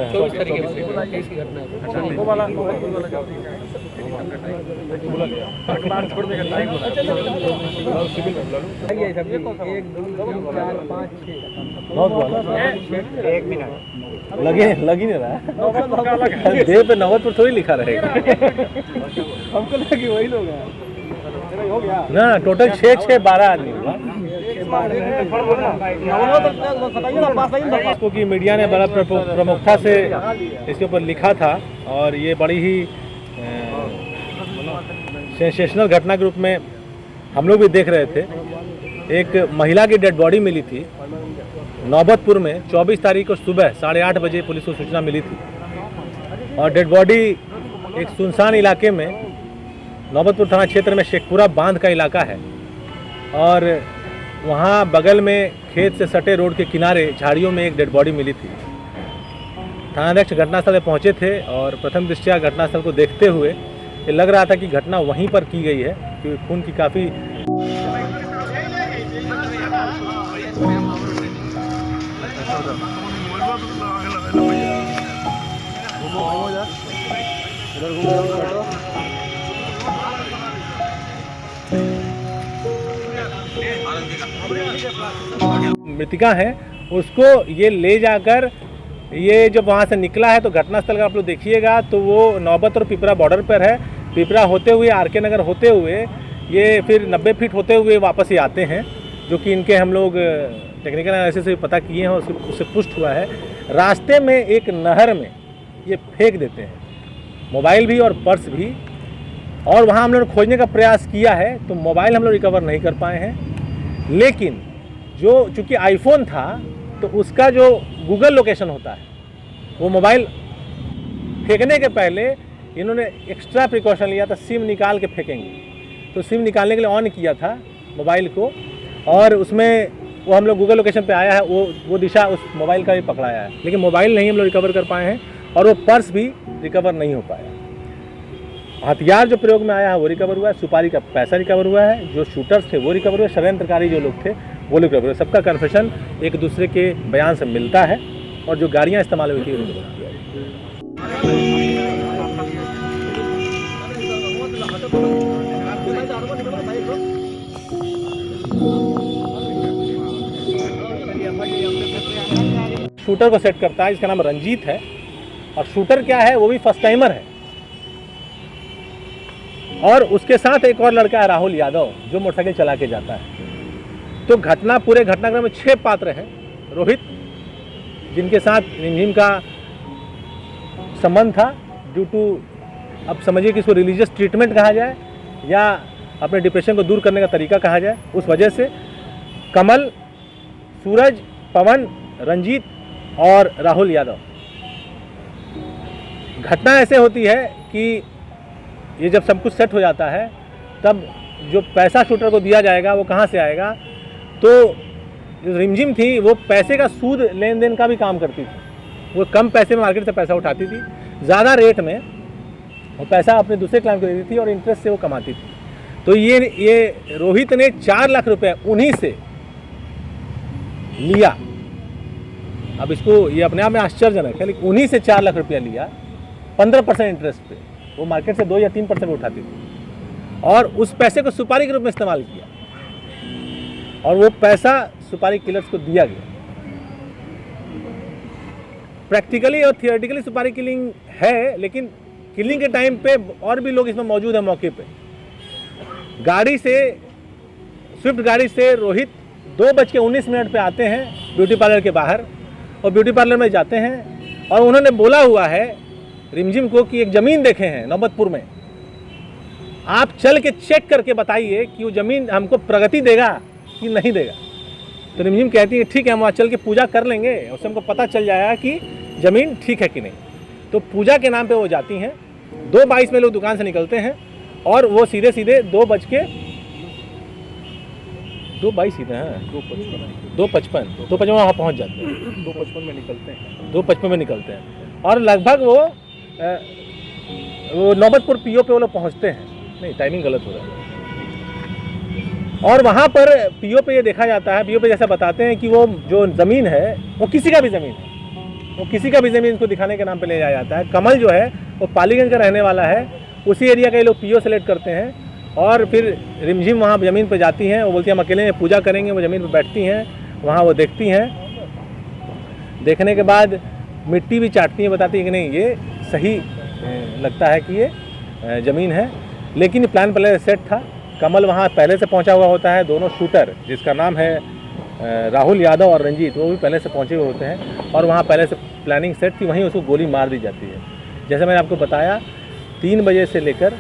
घटना है? 24 तारीख की घटना है। वो वाला एक मिनट लग ही नहीं रहा है। देह पे नौबत पर थोड़ी लिखा रहेगा। हमको लगी वही लोग हैं। हो गया ना, टोटल 6-12 आदमी हुआ। इसको कि मीडिया ने बड़ा प्रमुखता से इसके ऊपर लिखा था और ये बड़ी ही सेंसेशनल घटना के रूप में हम लोग भी देख रहे थे। एक महिला की डेड बॉडी मिली थी नौबतपुर में 24 तारीख को सुबह 8:30 बजे पुलिस को सूचना मिली थी और डेड बॉडी एक सुनसान इलाके में नौबतपुर थाना क्षेत्र में शेखपुरा बांध का इलाका है और वहाँ बगल में खेत से सटे रोड के किनारे झाड़ियों में एक डेड बॉडी मिली थी। थानाध्यक्ष घटनास्थल पर पहुँचे थे और प्रथम दृष्टया घटनास्थल को देखते हुए ये लग रहा था कि घटना वहीं पर की गई है क्योंकि खून की काफ़ी मृतिका है उसको ये ले जाकर ये जब वहाँ से निकला है तो घटनास्थल का आप लोग देखिएगा तो वो नौबत और पिपरा बॉर्डर पर है। पिपरा होते हुए आरके नगर होते हुए ये फिर 90 फीट होते हुए वापस ही आते हैं जो कि इनके हम लोग टेक्निकल एनालिसिस से पता किए हैं और उससे पुष्ट हुआ है। रास्ते में एक नहर में ये फेंक देते हैं, मोबाइल भी और पर्स भी, और वहाँ हम लोग ने खोजने का प्रयास किया है तो मोबाइल हम लोग रिकवर नहीं कर पाए हैं। लेकिन जो चूँकि आईफोन था तो उसका जो गूगल लोकेशन होता है वो मोबाइल फेंकने के पहले इन्होंने एक्स्ट्रा प्रिकॉशन लिया था, सिम निकाल के फेंकेंगे तो सिम निकालने के लिए ऑन किया था मोबाइल को और उसमें वो हम लोग गूगल लोकेशन पे आया है, वो दिशा उस मोबाइल का भी पकड़ाया है, लेकिन मोबाइल नहीं हम लोग रिकवर कर पाए हैं और वो पर्स भी रिकवर नहीं हो पाया। हथियार जो प्रयोग में आया है वो रिकवर हुआ है, सुपारी का पैसा रिकवर हुआ है, जो शूटर्स थे वो रिकवर हुए, षड्यंत्रकारी जो लोग थे वो रिकवर हुए। सबका कन्फेशन एक दूसरे के बयान से मिलता है और जो गाड़ियाँ इस्तेमाल हुई थी वो रिकवर किया है। शूटर को सेट करता है जिसका नाम रंजीत है और शूटर क्या है वो भी फर्स्ट टाइमर है और उसके साथ एक और लड़का है राहुल यादव जो मोटरसाइकिल चला के जाता है। तो पूरे घटनाक्रम में 6 पात्र हैं। रोहित जिनके साथ रिमझिम का संबंध था ड्यू टू अब समझिए कि इसको रिलीजियस ट्रीटमेंट कहा जाए या अपने डिप्रेशन को दूर करने का तरीका कहा जाए, उस वजह से कमल, सूरज, पवन, रंजीत और राहुल यादव। घटना ऐसे होती है कि ये जब सब कुछ सेट हो जाता है तब जो पैसा शूटर को दिया जाएगा वो कहाँ से आएगा, तो जो रिमझिम थी वो पैसे का सूद लेन देन का भी काम करती थी। वो कम पैसे में मार्केट से पैसा उठाती थी, ज़्यादा रेट में वो पैसा अपने दूसरे क्लाइंट को देती थी और इंटरेस्ट से वो कमाती थी। तो ये रोहित ने 4 लाख रुपए उन्हीं से लिया। अब इसको ये अपने आप में आश्चर्यजनक है, लेकिन उन्हीं से 4 लाख रुपया लिया 15% इंटरेस्ट पे। वो मार्केट से 2 या 3% उठाती थी और उस पैसे को सुपारी के रूप में इस्तेमाल किया और वो पैसा सुपारी किलर्स को दिया गया। प्रैक्टिकली और थियोरेटिकली सुपारी किलिंग है, लेकिन किलिंग के टाइम पे और भी लोग इसमें मौजूद हैं मौके पे। गाड़ी से, स्विफ्ट गाड़ी से रोहित 2:19 पे आते हैं ब्यूटी पार्लर के बाहर और ब्यूटी पार्लर में जाते हैं और उन्होंने बोला हुआ है रिमझिम को कि एक ज़मीन देखे हैं नौबतपुर में, आप चल के चेक करके बताइए कि वो ज़मीन हमको प्रगति देगा कि नहीं देगा। तो रिमझिम कहती है ठीक है, हम वहाँ चल के पूजा कर लेंगे, उससे हमको पता चल जाएगा कि ज़मीन ठीक है कि नहीं। तो पूजा के नाम पे वो जाती हैं। 2:22 में लोग दुकान से निकलते हैं और वो सीधे 2:22 सीधे हैं 2:55 वहाँ पहुँच जाते हैं। 2:55 में निकलते हैं 2:55 में निकलते हैं और लगभग वो नौबतपुर पीओ पे वो लोग पहुँचते हैं। नहीं, टाइमिंग गलत हो रहा है। और वहाँ पर पीओ पे ये देखा जाता है, पीओ पे जैसा बताते हैं कि वो जो ज़मीन है वो किसी का भी ज़मीन है, वो किसी का भी ज़मीन इसको दिखाने के नाम पे ले जाया जाता है। कमल जो है वो पालीगंज का रहने वाला है, उसी एरिया का ये लोग पीओ सेलेक्ट करते हैं और फिर रिमझिम वहाँ ज़मीन पर जाती हैं। वो बोलती हैं हम अकेले में पूजा करेंगे, वो ज़मीन पर बैठती हैं, वहाँ वो देखती हैं, देखने के बाद मिट्टी भी चाटती हैं, बताती हैं कि नहीं ये सही लगता है कि ये ज़मीन है। लेकिन प्लान पहले सेट था। कमल वहाँ पहले से पहुँचा हुआ होता है, दोनों शूटर जिसका नाम है राहुल यादव और रंजीत, वो भी पहले से पहुँचे हुए होते हैं और वहाँ पहले से प्लानिंग सेट थी, वहीं उसको गोली मार दी जाती है। जैसे मैंने आपको बताया 3 बजे से लेकर